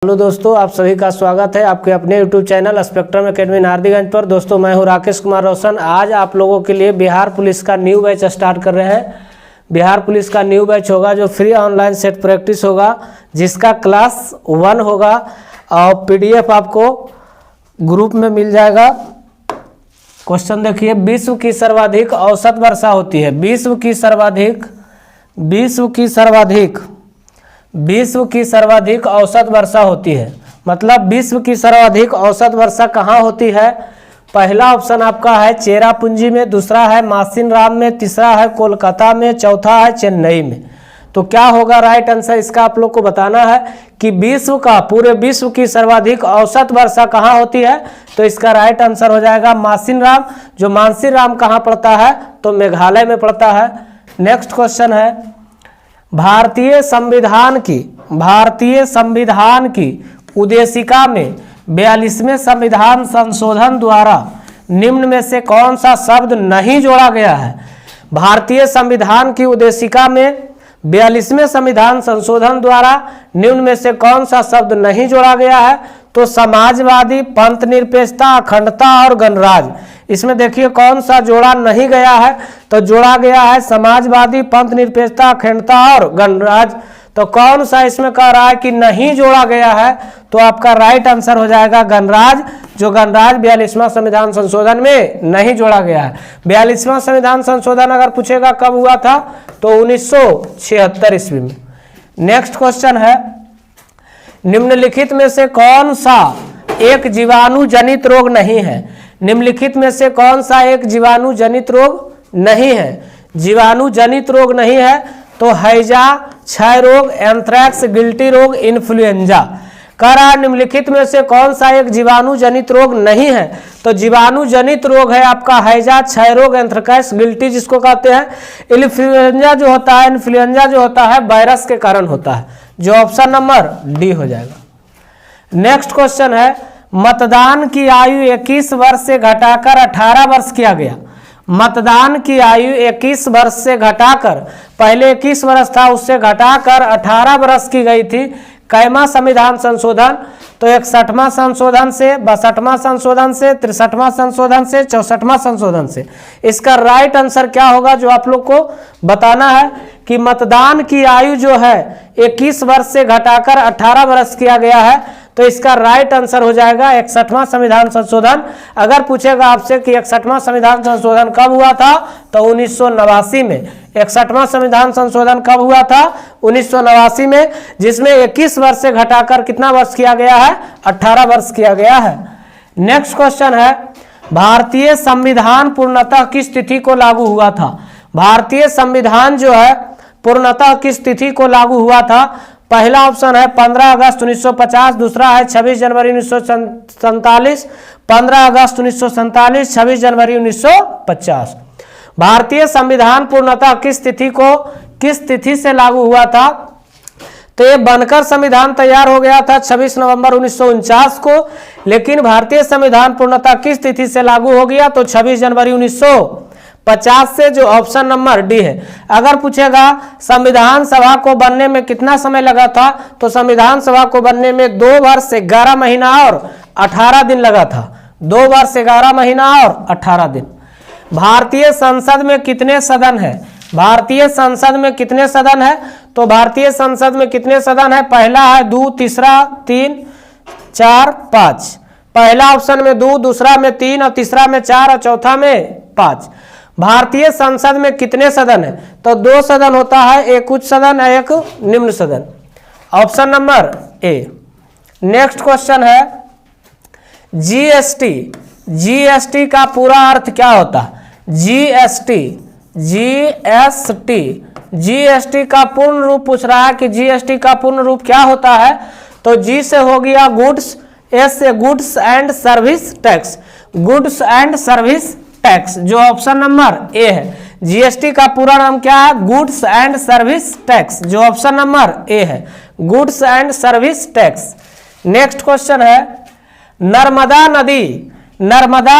Hello दोस्तों, आप सभी का स्वागत है आपके अपने YouTube channel spectrum academy Nardiganj पर। दोस्तों मैं हूं राकेश कुमार रोशन। आज आप लोगों के लिए बिहार पुलिस का न्यू बैच स्टार्ट कर रहे हैं। बिहार पुलिस का न्यू बैच होगा जो फ्री ऑनलाइन सेट प्रैक्टिस होगा, जिसका क्लास 1 होगा और पीडीएफ आपको ग्रुप में मिल जाएगा। क्वेश्चन देखिए, विश्व की सर्वाधिक औसत वर्षा होती है। विश्व की सर्वाधिक औसत वर्षा होती है, मतलब विश्व की सर्वाधिक औसत वर्षा कहाँ होती है? पहला ऑप्शन आपका है चेरापूंजी में, दूसरा है मासिनराम में, तीसरा है कोलकाता में, चौथा है चेन्नई में। तो क्या होगा राइट आंसर? इसका आप लोग को बताना है कि पूरे विश्व की सर्वाधिक औसत वर्षा कहाँ होती है। तो इसका राइट आंसर हो जाएगा मासिनराम। जो मासिनराम कहाँ पड़ता है? तो मेघालय में पड़ता है। नेक्स्ट क्वेश्चन है, भारतीय संविधान की उद्देशिका में 42वें संविधान संशोधन द्वारा निम्न में से कौन सा शब्द नहीं जोड़ा गया है? भारतीय संविधान की उद्देशिका में 42वें संविधान संशोधन द्वारा निम्न में से कौन सा शब्द नहीं जोड़ा गया है? तो समाजवादी, पंथ निरपेक्षता, अखंडता और गणराज्य। इसमें देखिए कौन सा जोड़ा नहीं गया है? तो जोड़ा गया है समाजवादी, पंथ निरपेक्षता, अखंडता और गणराज्य। तो कौन सा इसमें कह रहा है कि नहीं जोड़ा गया है? तो आपका राइट आंसर हो जाएगा गणराज्य। जो गणराज्य 42वां संविधान संशोधन में नहीं जोड़ा गया है। 42वां संविधान संशोधन अगर पूछेगा कब हुआ था, तो 1976 ईस्वी में। नेक्स्ट क्वेश्चन है, निम्नलिखित में से कौन सा एक जीवाणु जनित रोग नहीं है? निम्नलिखित में से कौन सा एक जीवाणु जनित रोग नहीं है? जीवाणु जनित रोग नहीं है तो हैजा, क्षय रोग, एंथ्रैक्स, गिल्टी रोग, इन्फ्लुएंजा। कह रहा है निम्नलिखित में से कौन सा एक जीवाणु जनित रोग नहीं है? तो जीवाणु जनित रोग है आपका हैजा, क्षय रोग, एंथ्रैक्स, गिल्टी जिसको कहते हैं। इन्फ्लुएंजा जो होता है वायरस के कारण होता है, जो ऑप्शन नंबर डी हो जाएगा। नेक्स्ट क्वेश्चन है, मतदान की आयु 21 वर्ष से घटाकर 18 वर्ष किया गया। मतदान की आयु 21 वर्ष से घटाकर, पहले 21 वर्ष था उससे घटाकर 18 वर्ष की गई थी। कैमा संविधान संशोधन? तो 61वां संशोधन से, 62वां संशोधन से, 63वां संशोधन से, 64वां संशोधन से। इसका राइट आंसर क्या होगा जो आप लोग को बताना है कि मतदान की आयु जो है 21 वर्ष से घटाकर 18 वर्ष किया गया है। तो इसका राइट आंसर हो जाएगा 61वां संविधान संशोधन। अगर पूछेगा आपसे कि 61वां संविधान संशोधन कब हुआ था, तो 1989 में। 61वां संविधान संशोधन कब हुआ था? 1989 में, जिसमें 21 वर्ष से घटाकर कितना वर्ष किया गया है? 18 वर्ष किया गया है। नेक्स्ट क्वेश्चन है, भारतीय संविधान पूर्णतः किस तिथि को लागू हुआ था? भारतीय संविधान जो है पूर्णतः किस तिथि को लागू हुआ था? पहला ऑप्शन है 15 अगस्त 1950, दूसरा है 26 जनवरी 1947, 15 अगस्त 1947, 26 जनवरी 1950। भारतीय संविधान पूर्णतः किस तिथि से लागू हुआ था? तो ये बनकर संविधान तैयार हो गया था 26 नवंबर 1949 को, लेकिन भारतीय संविधान पूर्णतः किस तिथि से लागू हो गया? तो 26 जनवरी 1950 से, जो ऑप्शन नंबर डी है। अगर पूछेगा संविधान सभा को बनने में कितना समय लगा था, तो संविधान सभा को बनने में 2 वर्ष 11 महीना और 18 दिन लगा था। 2 वर्ष 11 महीना और 18 दिन। भारतीय संसद में कितने सदन है? भारतीय संसद में कितने सदन है? तो भारतीय संसद में कितने सदन है? पहला है 2, तीसरा 3, 4, 5। पहला ऑप्शन में 2, दूसरा में 3 और तीसरा में 4 और चौथा में 5। भारतीय संसद में कितने सदन है? तो 2 सदन होता है, एक उच्च सदन है, एक निम्न सदन। Option number A. Next question है, जीएसटी का पूरा अर्थ क्या होता है? जीएसटी का पूर्ण रूप पूछ रहा है कि जीएसटी का पूर्ण रूप क्या होता है? तो जी से हो गया गुड्स, एस से goods and service tax, goods and service tax, जो ऑप्शन नंबर ए है। जीएसटी का पूरा नाम क्या है? गुड्स एंड सर्विस टैक्स, जो ऑप्शन नंबर ए है, goods and service tax. Next question है, नर्मदा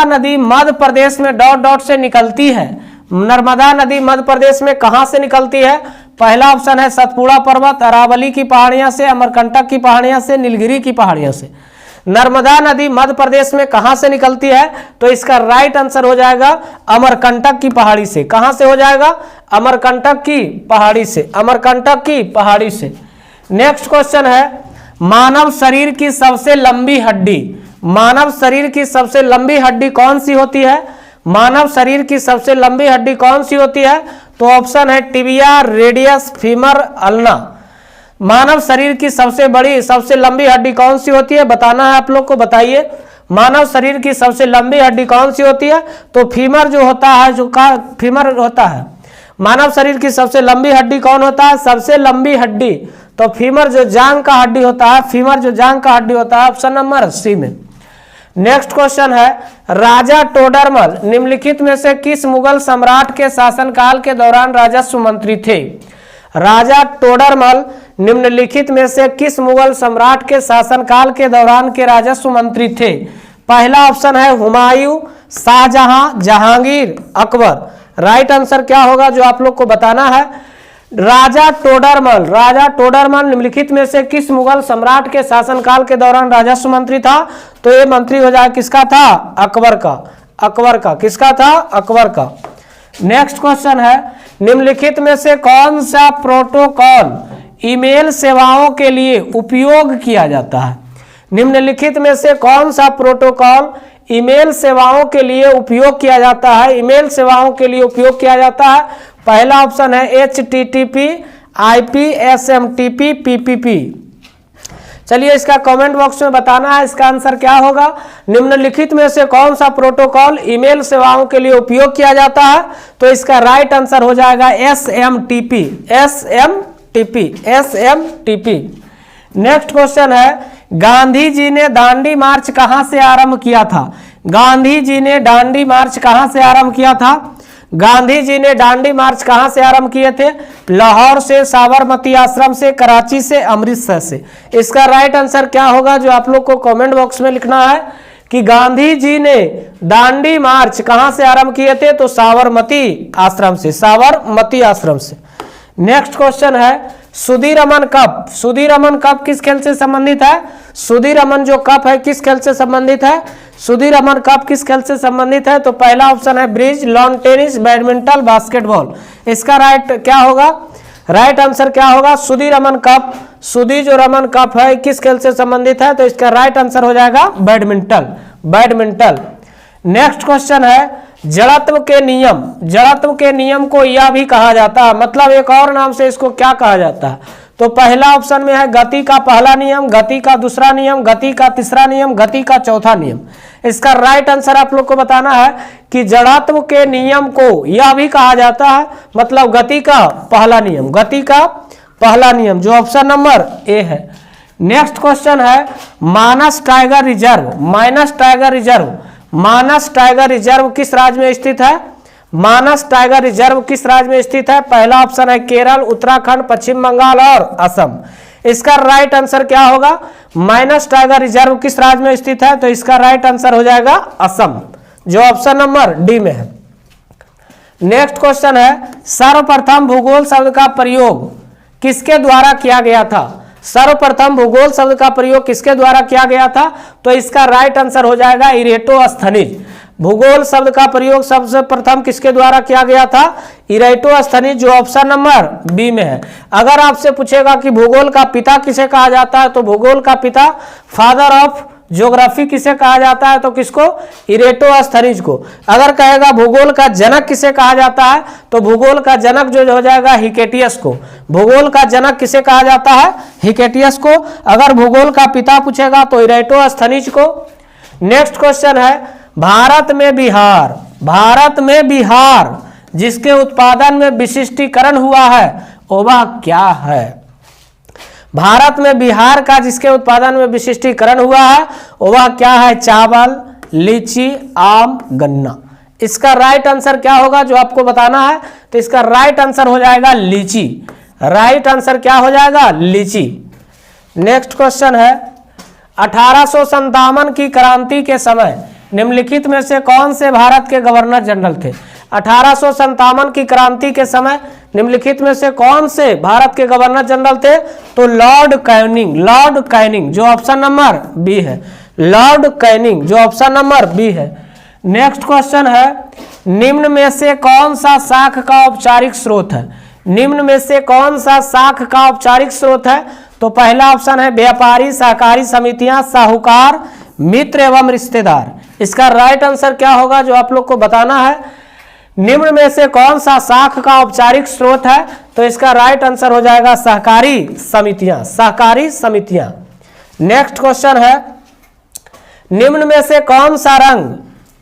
नदी मध्य प्रदेश में ... से निकलती है। नर्मदा नदी मध्य प्रदेश में कहां से निकलती है? पहला ऑप्शन है सतपुड़ा पर्वत, अरावली की पहाड़ियां से, अमरकंटक की पहाड़ियां से, नीलगिरी की पहाड़ियों से। नर्मदा नदी मध्य प्रदेश में कहां से निकलती है? तो इसका राइट आंसर हो जाएगा अमरकंटक की पहाड़ी से। कहां से हो जाएगा? अमरकंटक की पहाड़ी से, अमरकंटक की पहाड़ी से। नेक्स्ट क्वेश्चन है मानव शरीर की सबसे लंबी हड्डी, मानव शरीर की सबसे लंबी हड्डी कौन सी होती है? मानव शरीर की सबसे लंबी हड्डी कौन सी होती है? तो ऑप्शन है टिबिया, रेडियस, फीमर, अल्ना। मानव शरीर की सबसे बड़ी सबसे लंबी हड्डी कौन सी होती है? बताना है आप लोग को, बताइए मानव शरीर की सबसे लंबी हड्डी कौन सी होती है? तो फीमर जो होता है, जो का फीमर होता है। मानव शरीर की सबसे लंबी हड्डी कौन होता है? सबसे लंबी हड्डी तो फीमर जो जांग का हड्डी होता है, फीमर जो जांग का हड्डी होता है, ऑप्शन नंबर सी में। नेक्स्ट क्वेश्चन है राजा टोडरमल निम्नलिखित में से किस मुगल सम्राट के शासनकाल के दौरान राजस्व मंत्री थे? राजा टोडरमल निम्नलिखित में से किस मुगल सम्राट के शासनकाल के दौरान के राजस्व मंत्री थे? पहला ऑप्शन है हुमायूं, शाहजहां, जहांगीर, अकबर। राइट आंसर क्या होगा जो आप लोग को बताना है? राजा टोडरमल, राजा टोडरमल निम्नलिखित में से किस मुगल सम्राट के शासनकाल के दौरान राजस्व मंत्री था? तो ये मंत्री हो जाए किसका था? अकबर का, अकबर का। किसका था? अकबर का। नेक्स्ट क्वेश्चन है निम्नलिखित में से कौन सा प्रोटोकॉल ईमेल सेवाओं के लिए उपयोग किया जाता है? निम्नलिखित में से कौन सा प्रोटोकॉल ईमेल सेवाओं के लिए उपयोग किया जाता है? ईमेल सेवाओं के लिए उपयोग किया जाता है। पहला ऑप्शन है HTTP, IP, SMTP, PPP। चलिए इसका कमेंट बॉक्स में बताना है इसका आंसर क्या होगा। निम्नलिखित में से कौन सा प्रोटोकॉल ईमेल सेवाओं के लिए उपयोग किया जाता है? तो इसका राइट आंसर हो जाएगा SMTP, SMTP, SMTP। Next question है गांधी जी ने दांडी मार्च कहां से आरंभ किया था? गांधी जी ने दांडी मार्च कहां से आरंभ किया था? गांधी जी ने दांडी मार्च कहां से आरंभ किए थे? लाहौर से, साबरमती आश्रम से, कराची से, अमृतसर से। इसका राइट आंसर क्या होगा जो आप लोग को कमेंट बॉक्स में लिखना है कि गांधी जी ने दांडी मार्च कहां से आरंभ किए थे? तो साबरमती आश्रम से, साबरमती आश्रम से। नेक्स्ट क्वेश्चन है सुधीर अमन कप, सुधीर अमन कप किस खेल से संबंधित है? सुधीर अमन जो कप है किस खेल से संबंधित है? सुधीर अमन कप किस खेल से संबंधित है? तो पहला ऑप्शन है bridge, lawn tennis, badminton, basketball. इसका राइट क्या होगा? राइट आंसर क्या होगा? सुधीर अमन कप, सुधीर जो रमन कप है किस खेल से संबंधित है? तो इसका राइट आंसर हो जाएगा बैडमिंटन, बैडमिंटन। नेक्स्ट क्वेश्चन है जड़त्व के नियम, जड़त्व के नियम को यह भी कहा जाता है, मतलब एक और नाम से इसको क्या कहा जाता है? तो पहला ऑप्शन में है गति का पहला नियम, गति का दूसरा नियम, गति का तीसरा नियम, गति का चौथा नियम। इसका राइट आंसर आप लोग को बताना है कि जड़त्व के नियम को यह भी कहा जाता है, मतलब गति का पहला नियम, गति का पहला नियम, जो ऑप्शन नंबर ए है। नेक्स्ट क्वेश्चन है मानस टाइगर रिजर्व, मानस टाइगर रिजर्व, मानस टाइगर रिजर्व किस राज्य में स्थित है? मानस टाइगर रिजर्व किस राज्य में स्थित है? पहला ऑप्शन है केरल, उत्तराखंड, पश्चिम बंगाल और असम। इसका राइट आंसर क्या होगा? मानस टाइगर रिजर्व किस राज्य में स्थित है? तो इसका राइट आंसर हो जाएगा असम, जो ऑप्शन नंबर डी में है। नेक्स्ट क्वेश्चन है सर्वप्रथम भूगोल शब्द का प्रयोग किसके द्वारा किया गया था? सर्वप्रथम भूगोल शब्द का प्रयोग किसके द्वारा किया गया था? तो इसका राइट आंसर हो जाएगा इरेटोस्थनीज। भूगोल शब्द का प्रयोग सबसे प्रथम किसके द्वारा किया गया था? इरेटोस्थनीज, जो ऑप्शन नंबर बी में है। अगर आपसे पूछेगा कि भूगोल का पिता किसे कहा जाता है, तो भूगोल का पिता, फादर ऑफ ज्योग्राफी किसे कहा जाता है? तो किसको? इरेटोस्थनीज को। अगर कहेगा भूगोल का जनक किसे कहा जाता है, तो भूगोल का जनक जो हो जाएगा हिकेटियस को। भूगोल का जनक किसे कहा जाता है? हिकेटियस को। अगर भूगोल का पिता पूछेगा तो इरेटोस्थनीज को। नेक्स्ट क्वेश्चन है भारत में बिहार, भारत में बिहार जिसके उत्पादन में विशिष्टीकरण हुआ है वह क्या है? भारत में बिहार का जिसके उत्पादन में विशिष्टीकरण हुआ है वह क्या है? चावल, लीची, आम, गन्ना। इसका राइट आंसर क्या होगा जो आपको बताना है? तो इसका राइट आंसर हो जाएगा लीची। राइट आंसर क्या हो जाएगा? लीची। नेक्स्ट क्वेश्चन है 1857 की क्रांति के समय निम्नलिखित में से कौन से भारत के गवर्नर जनरल थे? 1857 की क्रांति के समय निम्नलिखित में से कौन से भारत के गवर्नर जनरल थे? तो लॉर्ड कैनिंग, लॉर्ड कैनिंग जो ऑप्शन नंबर बी है, लॉर्ड कैनिंग जो ऑप्शन नंबर बी है। नेक्स्ट क्वेश्चन है, निम्न में से कौन सा शाख का औपचारिक स्रोत है? निम्न में से कौन सा शाख का औपचारिक स्रोत है? तो पहला ऑप्शन है व्यापारी सहकारी समितियां, साहूकार, मित्र एवं रिश्तेदार। इसका राइट आंसर क्या होगा जो आप लोग को बताना है? निम्न में से कौन सा शाख का औपचारिक स्रोत है? तो इसका राइट आंसर हो जाएगा सहकारी समितियां, सहकारी समितियां। नेक्स्ट क्वेश्चन है, निम्न में से कौन सा रंग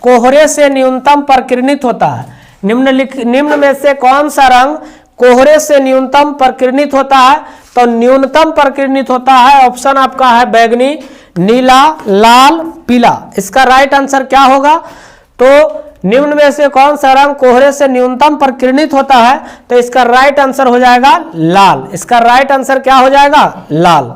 कोहरे से न्यूनतम परिकिरणित होता है? निम्न में से कौन सा रंग कोहरे से न्यूनतम परिकिरणित होता है? तो न्यूनतम परिकिरणित होता है, ऑप्शन आपका है बैगनी, नीला, लाल, पीला। इसका राइट आंसर क्या होगा? तो निम्न में से कौन सा रंग कोहरे से न्यूनतम परिकिरणित होता है? तो इसका राइट आंसर हो जाएगा लाल। इसका राइट आंसर क्या हो जाएगा? लाल।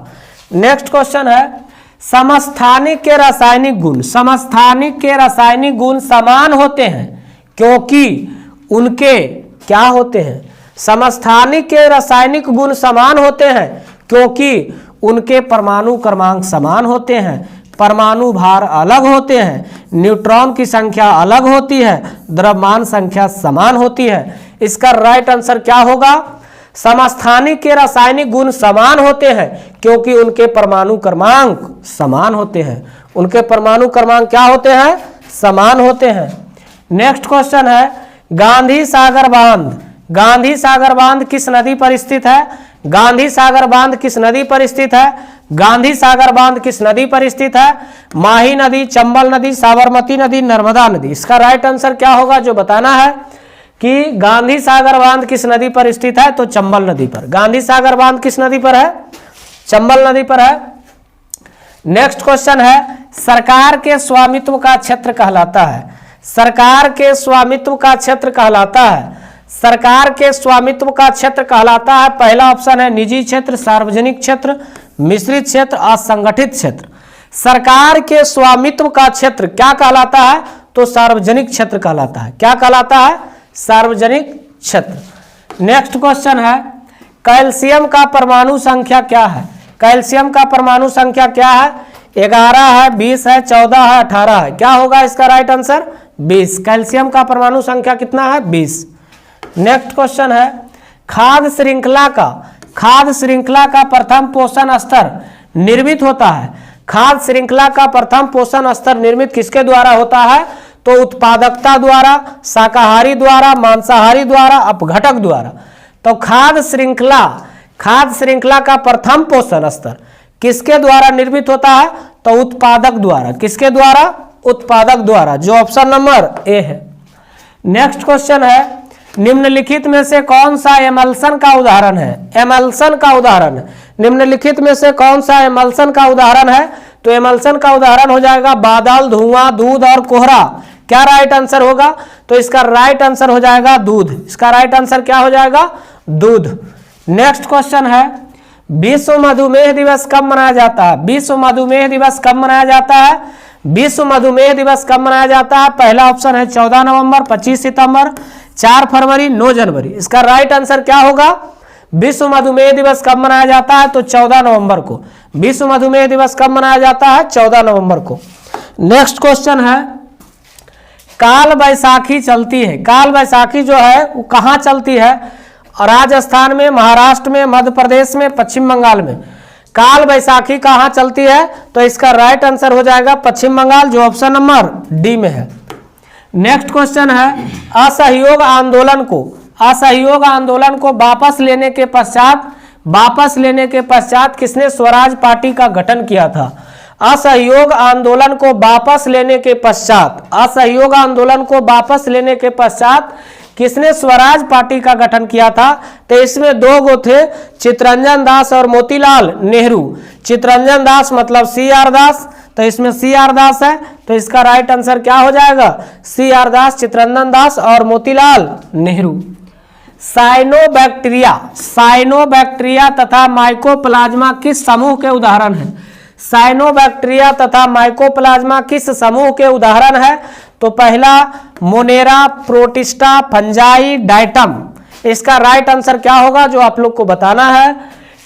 नेक्स्ट क्वेश्चन है, समस्थानिक के रासायनिक गुण, समस्थानिक के रासायनिक गुण समान होते हैं क्योंकि उनके क्या होते हैं? समस्थानिक के रासायनिक गुण समान होते हैं क्योंकि उनके परमाणु क्रमांक समान होते हैं, परमाणु भार अलग होते हैं, न्यूट्रॉन की संख्या अलग होती है, द्रव्यमान संख्या समान होती है। इसका राइट आंसर क्या होगा? समस्थानिक के रासायनिक गुण समान होते हैं क्योंकि उनके परमाणु क्रमांक समान होते हैं। उनके परमाणु क्रमांक क्या होते हैं? समान होते हैं। नेक्स्ट क्वेश्चन है, गांधी सागर बांध, गांधी सागर बांध किस नदी पर स्थित है? गांधी सागर बांध किस नदी पर स्थित है? गांधी सागर बांध किस नदी पर स्थित है? माही नदी, चंबल नदी, साबरमती नदी, नर्मदा नदी। इसका राइट आंसर क्या होगा जो बताना है कि गांधी सागर बांध किस नदी पर स्थित है? तो चंबल नदी पर। गांधी सागर बांध किस नदी पर है? चंबल नदी पर है। नेक्स्ट क्वेश्चन है, सरकार के स्वामित्व का क्षेत्र कहलाता है, सरकार के स्वामित्व का क्षेत्र कहलाता है, सरकार के स्वामित्व का क्षेत्र कहलाता है। पहला ऑप्शन है निजी क्षेत्र, सार्वजनिक क्षेत्र, मिश्रित क्षेत्र, असंगठित क्षेत्र। सरकार के स्वामित्व का क्षेत्र क्या कहलाता है? तो सार्वजनिक क्षेत्र कहलाता है। क्या कहलाता है? सार्वजनिक क्षेत्र। नेक्स्ट क्वेश्चन है, कैल्शियम का परमाणु संख्या क्या है? कैल्शियम का परमाणु संख्या क्या है? 11 है, 20 है, 14 है, 18 है। क्या होगा इसका राइट आंसर? 20। कैल्शियम का परमाणु संख्या कितना है? 20। नेक्स्ट क्वेश्चन है, खाद्य श्रृंखला का प्रथम पोषण स्तर निर्मित होता है। खाद्य श्रृंखला का प्रथम पोषण स्तर निर्मित किसके द्वारा होता है? तो उत्पादकता द्वारा, शाकाहारी द्वारा, मांसाहारी द्वारा, अपघटक द्वारा। तो खाद्य श्रृंखला का प्रथम पोषण स्तर किसके द्वारा निर्मित होता है? तो उत्पादक द्वारा। किसके द्वारा? उत्पादक द्वारा, जो ऑप्शन नंबर ए है। नेक्स्ट क्वेश्चन है, निम्नलिखित में से कौन सा एमल्सन का उदाहरण है? एमल्सन का उदाहरण, निम्नलिखित में से कौन सा एमल्सन का उदाहरण है? तो एमल्सन का उदाहरण हो जाएगा बादल, धुआं, दूध और कोहरा। क्या राइट आंसर होगा? तो इसका राइट आंसर हो जाएगा दूध। इसका राइट आंसर क्या हो जाएगा? दूध। नेक्स्ट क्वेश्चन है, विश्व मधुमेह दिवस कब मनाया जाता है? विश्व मधुमेह दिवस कब मनाया जाता है? विश्व मधुमेह दिवस कब मनाया जाता है? पहला ऑप्शन है 14 नवंबर, 25 सितंबर, 4 फरवरी, 9 जनवरी। इसका राइट आंसर क्या होगा? विश्व मधुमेह दिवस कब मनाया जाता है? तो 14 नवंबर को। विश्व मधुमेह दिवस कब मनाया जाता है? 14 नवंबर को। नेक्स्ट क्वेश्चन है, काल बैसाखी चलती है, काल बैसाखी जो है वो कहाँ चलती है? राजस्थान में, महाराष्ट्र में, मध्य प्रदेश में, पश्चिम बंगाल में। काल बैसाखी कहाँ चलती है? तो इसका राइट आंसर हो जाएगा पश्चिम बंगाल, जो ऑप्शन नंबर डी में है। नेक्स्ट क्वेश्चन है, असहयोग आंदोलन को वापस लेने के पश्चात किसने स्वराज पार्टी का गठन किया था? असहयोग आंदोलन को वापस लेने के पश्चात किसने स्वराज पार्टी का गठन किया था? तो इसमें 2 गो थे, चित्तरंजन दास और मोतीलाल नेहरू। चित्तरंजन दास मतलब CR दास, तो इसमें CR दास है, तो इसका राइट आंसर क्या हो जाएगा? CR दास, चित्तरंजन दास और मोतीलाल नेहरू। साइनोबैक्टीरिया तथा माइकोप्लाज्मा किस समूह के उदाहरण हैं? साइनोबैक्टीरिया तथा माइकोप्लाज्मा किस समूह के उदाहरण है? तो पहला मोनेरा, प्रोटिस्टा, फंजाई, डाइटम। इसका राइट आंसर क्या होगा जो आप लोग को बताना है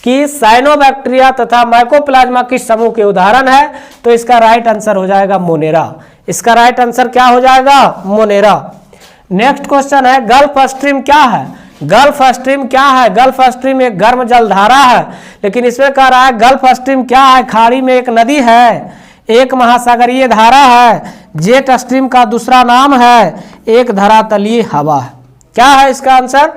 कि साइनोबैक्टीरिया तथा माइकोप्लाज्मा किस समूह के उदाहरण है, तो इसका राइट आंसर हो जाएगा मोनेरा। इसका राइट आंसर क्या हो जाएगा? मोनेरा। नेक्स्ट क्वेश्चन है गल्फ स्ट्रीम क्या है? गल्फ स्ट्रीम क्या है? गल्फ स्ट्रीम एक गर्म जलधारा है, लेकिन इसमें कह रहा है गल्फ स्ट्रीम क्या है? खाड़ी में एक नदी है, एक महासागरीय धारा है, जेट स्ट्रीम का दूसरा नाम है, एक धरातलीय हवा है। क्या है इसका आंसर?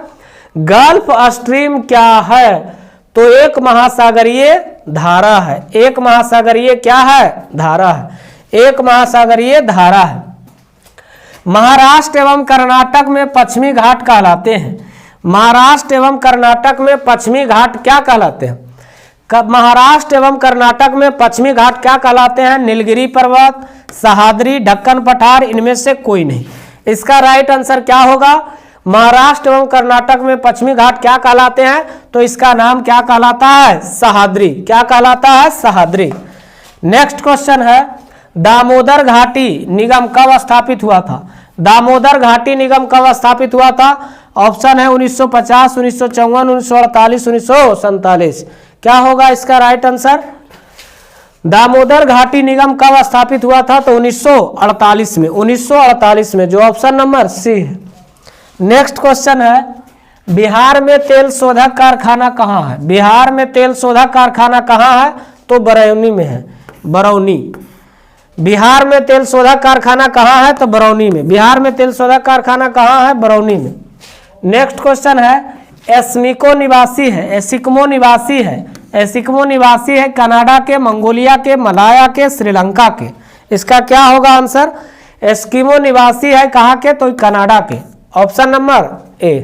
गल्फ स्ट्रीम क्या है? तो एक महासागरीय धारा है। एक महासागरीय क्या है? धारा है। एक महासागरीय धारा है। महाराष्ट्र एवं कर्नाटक में पश्चिमी घाट कहलाते हैं। महाराष्ट्र एवं कर्नाटक में पश्चिमी घाट क्या कहलाते हैं? महाराष्ट्र एवं कर्नाटक में पश्चिमी घाट क्या कहलाते हैं? नीलगिरी पर्वत, सह्याद्री, ढक्कन पठार, इनमें से कोई नहीं। इसका राइट आंसर क्या होगा? महाराष्ट्र एवं कर्नाटक में पश्चिमी घाट क्या कहलाते हैं? तो इसका नाम क्या कहलाता है? सह्याद्री। क्या कहलाता है? सह्याद्री। नेक्स्ट क्वेश्चन है दामोदर घाटी निगम कब स्थापित हुआ था? दामोदर घाटी निगम कब स्थापित हुआ था? ऑप्शन है 1950, 1954, 1948, 1947। क्या होगा इसका राइट आंसर? दामोदर घाटी निगम कब स्थापित हुआ था? तो 1948 में। 1948 में, जो ऑप्शन नंबर सी है। नेक्स्ट क्वेश्चन है बिहार में तेल शोधक कारखाना कहाँ है? बिहार में तेल शोधक कारखाना कहाँ है? तो बरौनी में है। बरौनी। बिहार में तेल शोधक कारखाना कहाँ है? तो बरौनी में। बिहार में तेल शोधक कारखाना कहाँ है? बरौनी में। नेक्स्ट क्वेश्चन है एस्किमो निवासी है। एस्किमो निवासी है। एस्किमो निवासी है कनाडा के, मंगोलिया के, मलाया के, श्रीलंका के। इसका क्या होगा आंसर? एस्किमो निवासी है कहाँ के? तो कनाडा के। Option number A.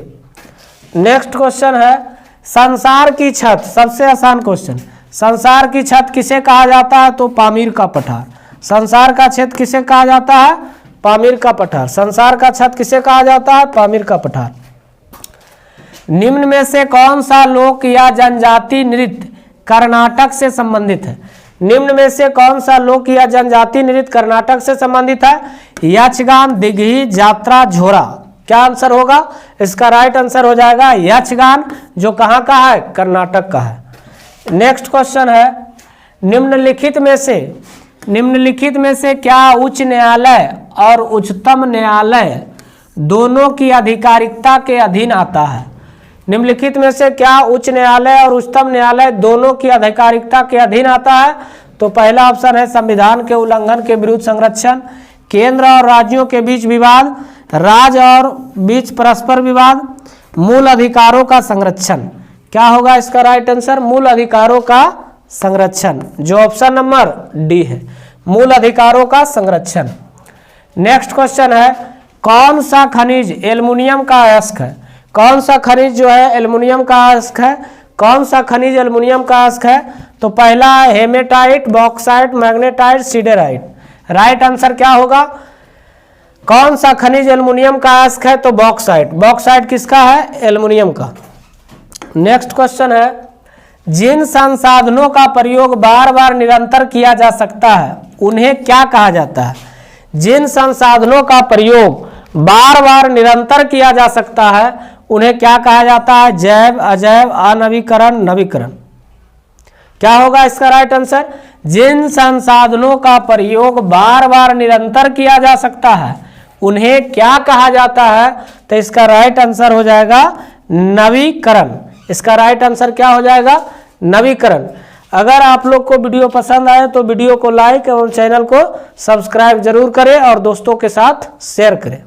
Next question है संसार की छत। सबसे आसान क्वेश्चन। संसार की छत किसे कहा जाता है? तो पामीर का पठार। संसार का छत किसे कहा जाता है? पामीर का पठार। संसार का छत किसे कहा जाता है? पामीर का पठार। निम्न में से कौन सा लोक या जनजाति नृत्य कर्नाटक से संबंधित है? निम्न में से कौन सा लोक या जनजाति नृत्य कर्नाटक से संबंधित है? यक्षगान, दिघी, जात्रा, झोरा। क्या आंसर होगा? इसका राइट आंसर हो जाएगा यक्षगान, जो कहाँ का है? कर्नाटक का है। नेक्स्ट क्वेश्चन है निम्नलिखित में से क्या उच्च न्यायालय और उच्चतम न्यायालय दोनों की आधिकारिकता के अधीन आता है? निम्नलिखित में से क्या उच्च न्यायालय और उच्चतम न्यायालय दोनों की आधिकारिकता के अधीन आता है? तो पहला ऑप्शन है संविधान के उल्लंघन के विरुद्ध संरक्षण, केंद्र और राज्यों के बीच विवाद, राज्य और बीच परस्पर विवाद, मूल अधिकारों का संरक्षण। क्या होगा इसका राइट आंसर? मूल अधिकारों का संरक्षण, जो ऑप्शन नंबर डी है। मूल अधिकारों का संरक्षण। नेक्स्ट क्वेश्चन है कौन सा खनिज एल्युमिनियम का अयस्क है? कौन सा खनिज जो है एल्युमिनियम का अयस्क है? कौन सा खनिज एल्युमिनियम का अयस्क है? तो पहला है hematite, bauxite, magnetite, siderite. Right answer क्या होगा? कौन सा खनिज एल्युमिनियम का अयस्क है? तो बॉक्साइट। बॉक्साइट किसका है? एल्युमिनियम का। नेक्स्ट क्वेश्चन है जिन संसाधनों का प्रयोग बार बार निरंतर किया जा सकता है उन्हें क्या कहा जाता है? जिन संसाधनों का प्रयोग बार बार निरंतर किया जा सकता है उन्हें क्या कहा जाता है? जैव, अजैव, अनवीकरण, नवीकरण। क्या होगा इसका राइट आंसर? जिन संसाधनों का प्रयोग बार बार निरंतर किया जा सकता है उन्हें क्या कहा जाता है? तो इसका राइट आंसर हो जाएगा नवीकरण। इसका राइट आंसर क्या हो जाएगा? नवीकरण। अगर आप लोग को वीडियो पसंद आए तो वीडियो को लाइक एवं चैनल को सब्सक्राइब जरूर करें और दोस्तों के साथ शेयर करें।